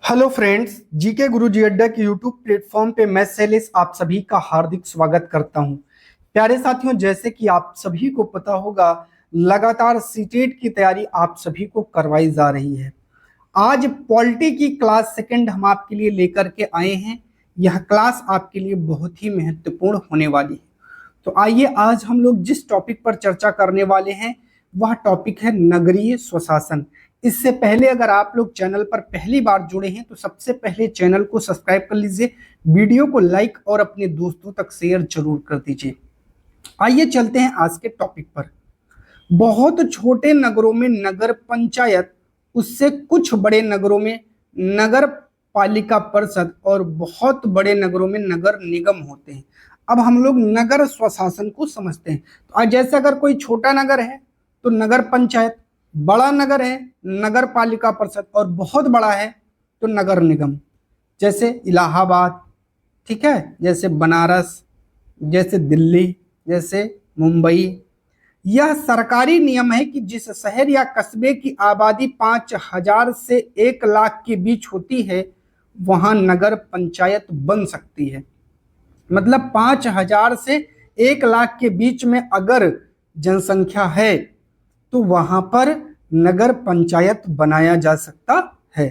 Hello friends, GK गुरुजी अड्डा के YouTube platform पे मैं शैलेश आप सभी का हार्दिक स्वागत करता हूं। प्यारे साथियों, जैसे कि आप सभी को पता होगा, लगातार सीटेट की तैयारी आप सभी को करवाई जा रही है। आज पॉलिटी की क्लास सेकंड हम आपके लिए लेकर के आए हैं। यह क्लास आपके लिए बहुत ही महत्वपूर्ण होने वाली है। तो आइए आज हम लोग जिस टॉपिक पर चर्चा करने वाले हैं वह टॉपिक है नगरीय स्वशासन। इससे पहले अगर आप लोग चैनल पर पहली बार जुड़े हैं तो सबसे पहले चैनल को सब्सक्राइब कर लीजिए, वीडियो को लाइक और अपने दोस्तों तक शेयर जरूर कर दीजिए। आइए चलते हैं आज के टॉपिक पर। बहुत छोटे नगरों में नगर पंचायत, उससे कुछ बड़े नगरों में नगर पालिका परिषद और बहुत बड़े नगरों में नगर निगम होते हैं। अब हम लोग नगर स्वशासन को समझते हैं। तो आज जैसे अगर कोई छोटा नगर है तो नगर पंचायत, बड़ा नगर है नगर पालिका परिषद और बहुत बड़ा है तो नगर निगम। जैसे इलाहाबाद, ठीक है, जैसे बनारस, जैसे दिल्ली, जैसे मुंबई। यह सरकारी नियम है कि जिस शहर या कस्बे की आबादी 5,000 से 1 लाख के बीच होती है वहां नगर पंचायत बन सकती है। मतलब 5,000 से 1 लाख के बीच में अगर जनसंख्या है तो वहां पर नगर पंचायत बनाया जा सकता है।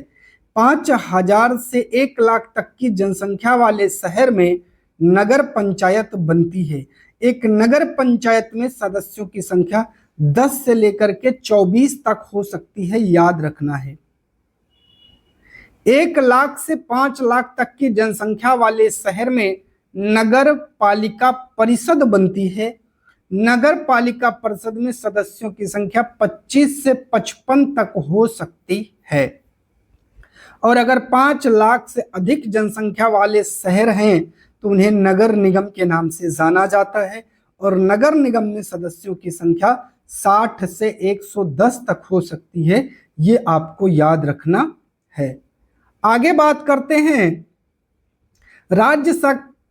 5,000 से 1 लाख तक की जनसंख्या वाले शहर में नगर पंचायत बनती है। एक नगर पंचायत में सदस्यों की संख्या 10 से लेकर के 24 तक हो सकती है, याद रखना है। 1 लाख से 5 लाख तक की जनसंख्या वाले शहर में नगर पालिका परिषद बनती है। नगर पालिका परिषद में सदस्यों की संख्या 25 से 55 तक हो सकती है। और अगर 5 लाख से अधिक जनसंख्या वाले शहर हैं तो उन्हें नगर निगम के नाम से जाना जाता है। और नगर निगम में सदस्यों की संख्या 60 से 110 तक हो सकती है, ये आपको याद रखना है। आगे बात करते हैं।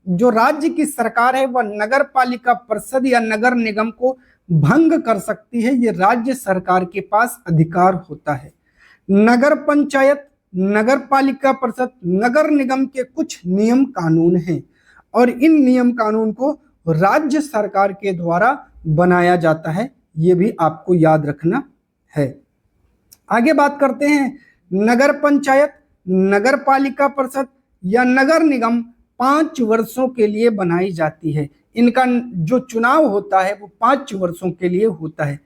जो राज्य की सरकार है वह नगर पालिका परिषद या नगर निगम को भंग कर सकती है। ये राज्य सरकार के पास अधिकार होता है। नगर पंचायत, नगर पालिका परिषद, नगर निगम के कुछ नियम कानून हैं और इन नियम कानून को राज्य सरकार के द्वारा बनाया जाता है, ये भी आपको याद रखना है। आगे बात करते हैं। नगर पंचायत, नगर पालिका परिषद या नगर निगम 5 वर्षों के लिए बनाई जाती है। इनका जो चुनाव होता है वो 5 वर्षों के लिए होता है।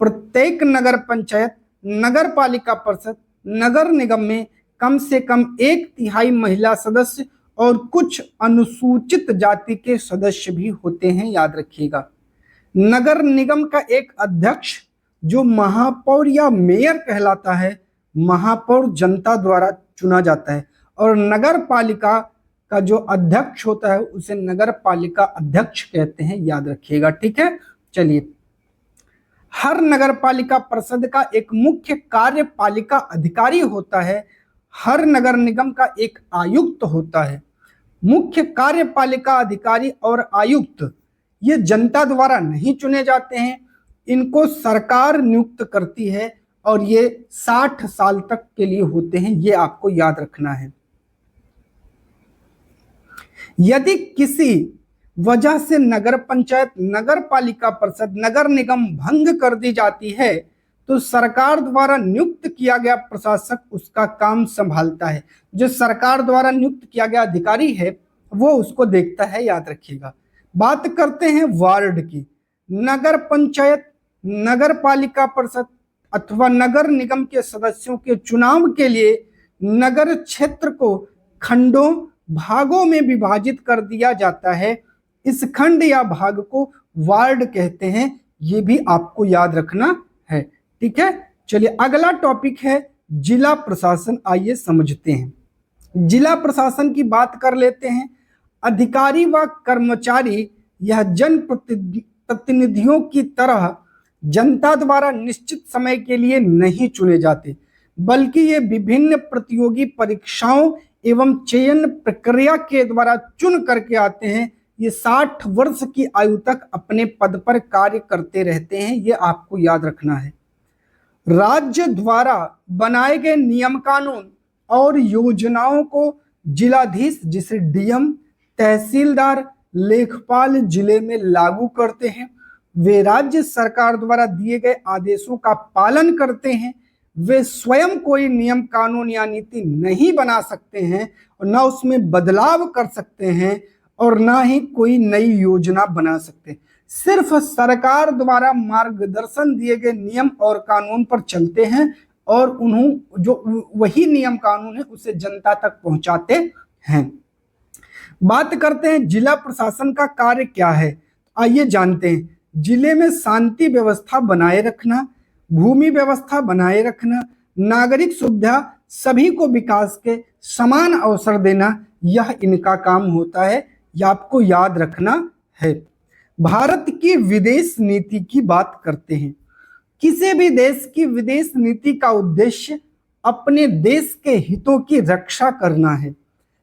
प्रत्येक नगर पंचायत, नगर पालिका परिषद, नगर निगम में कम से कम 1/3 महिला सदस्य और कुछ अनुसूचित जाति के सदस्य भी होते हैं, याद रखिएगा। नगर निगम का एक अध्यक्ष जो महापौर या मेयर कहलाता है, महापौर जनता द्वारा चुना जाता है। और नगर पालिका का जो अध्यक्ष होता है उसे नगर पालिका अध्यक्ष कहते हैं, याद रखिएगा। ठीक है, चलिए। हर नगर पालिका परिषद का एक मुख्य कार्यपालिका अधिकारी होता है। हर नगर निगम का एक आयुक्त होता है। मुख्य कार्यपालिका अधिकारी और आयुक्त ये जनता द्वारा नहीं चुने जाते हैं, इनको सरकार नियुक्त करती है और ये 60 साल तक के लिए होते हैं, ये आपको याद रखना है। यदि किसी वजह से नगर पंचायत, नगर पालिका परिषद, नगर निगम भंग कर दी जाती है तो सरकार द्वारा नियुक्त किया गया प्रशासक उसका काम संभालता है। जो सरकार द्वारा नियुक्त किया गया अधिकारी है वो उसको देखता है, याद रखिएगा। बात करते हैं वार्ड की। नगर पंचायत, नगर पालिका परिषद अथवा नगर निगम के सदस्यों के चुनाव के लिए नगर क्षेत्र को खंडों, भागों में विभाजित कर दिया जाता है। इस खंड या भाग को वार्ड कहते हैं, ये भी आपको याद रखना है। ठीक है, चलिए अगला टॉपिक है जिला प्रशासन। आइए समझते हैं। जिला प्रशासन की बात कर लेते हैं। अधिकारी व कर्मचारी यह जनप्रतिनिधियों की तरह जनता द्वारा निश्चित समय के लिए नहीं चुने जाते, बल्कि ये विभिन्न प्रतियोगी परीक्षाओं एवं चयन प्रक्रिया के द्वारा चुन करके आते हैं। ये 60 वर्ष की आयु तक अपने पद पर कार्य करते रहते हैं, ये आपको याद रखना है। राज्य द्वारा बनाए गए नियम कानून और योजनाओं को जिलाधीश जिसे डीएम, तहसीलदार, लेखपाल जिले में लागू करते हैं। वे राज्य सरकार द्वारा दिए गए आदेशों का पालन करते हैं। वे स्वयं कोई नियम, कानून या नीति नहीं बना सकते हैं और ना उसमें बदलाव कर सकते हैं और ना ही कोई नई योजना बना सकते। सिर्फ सरकार द्वारा मार्गदर्शन दिए गए नियम और कानून पर चलते हैं और उन्होंने जो वही नियम कानून है उसे जनता तक पहुंचाते हैं। बात करते हैं जिला प्रशासन का कार्य क्या है। आइए जानते हैं। जिले में शांति व्यवस्था बनाए रखना, भूमि व्यवस्था बनाए रखना, नागरिक सुविधा, सभी को विकास के समान अवसर देना, यह इनका काम होता है। यह आपको याद रखना है। भारत की विदेश नीति की बात करते हैं। किसी भी देश की विदेश नीति का उद्देश्य अपने देश के हितों की रक्षा करना है।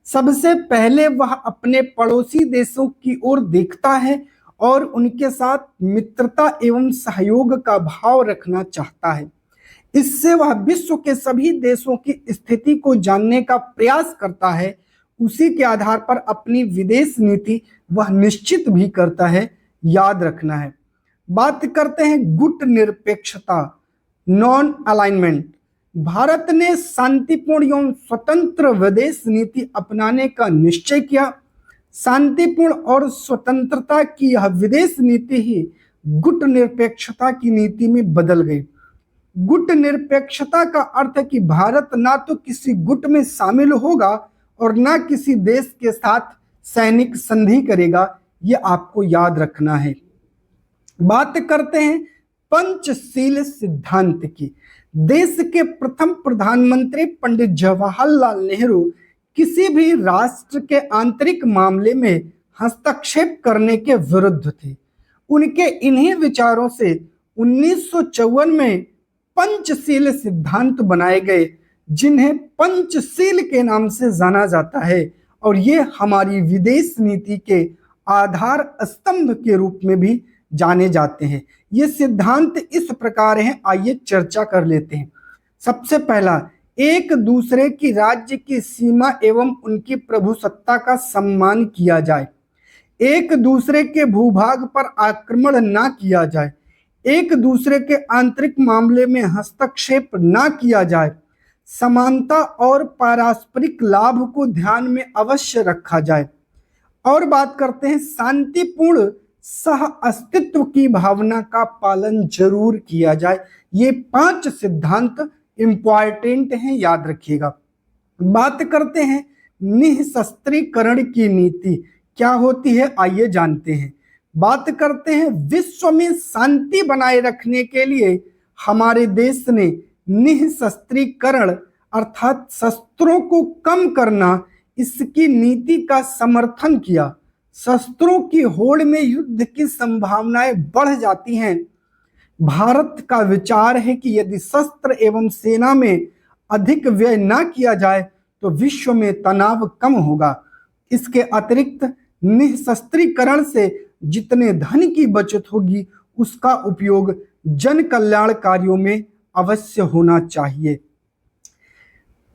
सबसे पहले वह अपने पड़ोसी देशों की ओर देखता है और उनके साथ मित्रता एवं सहयोग का भाव रखना चाहता है। इससे वह विश्व के सभी देशों की स्थिति को जानने का प्रयास करता है। उसी के आधार पर अपनी विदेश नीति वह निश्चित भी करता है। याद रखना है। बात करते हैं गुट निरपेक्षता, नॉन अलाइनमेंट। भारत ने शांतिपूर्ण एवं स्वतंत्र विदेश नीति अपनाने का निश्चय किया। शांतिपूर्ण और स्वतंत्रता की यह विदेश नीति ही गुट निरपेक्षता की नीति में बदल गई। गुट निरपेक्षता का अर्थ है कि भारत ना तो किसी गुट में शामिल होगा और ना किसी देश के साथ सैनिक संधि करेगा। ये आपको याद रखना है। बात करते हैं पंचशील सिद्धांत की। देश के प्रथम प्रधानमंत्री पंडित जवाहरलाल नेहरू किसी भी राष्ट्र के आंतरिक मामले में हस्तक्षेप करने के विरुद्ध थे। उनके इन्हीं विचारों से 1954 में पंचशील सिद्धांत बनाए गए, जिन्हें पंचशील के नाम से जाना जाता है और ये हमारी विदेश नीति के आधार स्तंभ के रूप में भी जाने जाते हैं। ये सिद्धांत इस प्रकार हैं, आइए चर्चा कर लेते हैं। सबसे पहला, एक दूसरे की राज्य की सीमा एवं उनकी प्रभुसत्ता का सम्मान किया जाए। एक दूसरे के भूभाग पर आक्रमण ना किया जाए। एक दूसरे के आंतरिक मामले में हस्तक्षेप ना किया जाए। समानता और पारस्परिक लाभ को ध्यान में अवश्य रखा जाए। और बात करते हैं शांतिपूर्ण सह अस्तित्व की भावना का पालन जरूर किया जाए। ये 5 सिद्धांत इंपॉर्टेंट हैं, याद रखिएगा। बात करते हैं निःशस्त्रीकरण की नीति क्या होती है, आइए जानते हैं। बात करते हैं विश्व में शांति बनाए रखने के लिए हमारे देश ने निःशस्त्रीकरण अर्थात शस्त्रों को कम करना, इसकी नीति का समर्थन किया। शस्त्रों की होड़ में युद्ध की संभावनाएं बढ़ जाती हैं। भारत का विचार है कि यदि शस्त्र एवं सेना में अधिक व्यय न किया जाए तो विश्व में तनाव कम होगा। इसके अतिरिक्त निःशस्त्रीकरण से जितने धन की बचत होगी उसका उपयोग जन कल्याण कार्यों में अवश्य होना चाहिए।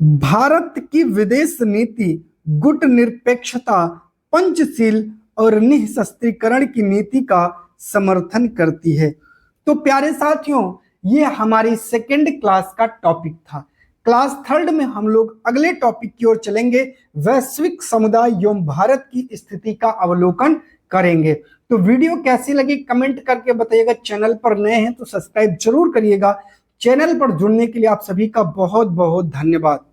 भारत की विदेश नीति गुट निरपेक्षता, पंचशील और निःशस्त्रीकरण की नीति का समर्थन करती है। तो प्यारे साथियों, ये हमारी सेकेंड क्लास का टॉपिक था। क्लास 3 में हम लोग अगले टॉपिक की ओर चलेंगे, वैश्विक समुदाय एवं भारत की स्थिति का अवलोकन करेंगे। तो वीडियो कैसी लगी कमेंट करके बताइएगा। चैनल पर नए हैं तो सब्सक्राइब जरूर करिएगा। चैनल पर जुड़ने के लिए आप सभी का बहुत बहुत धन्यवाद।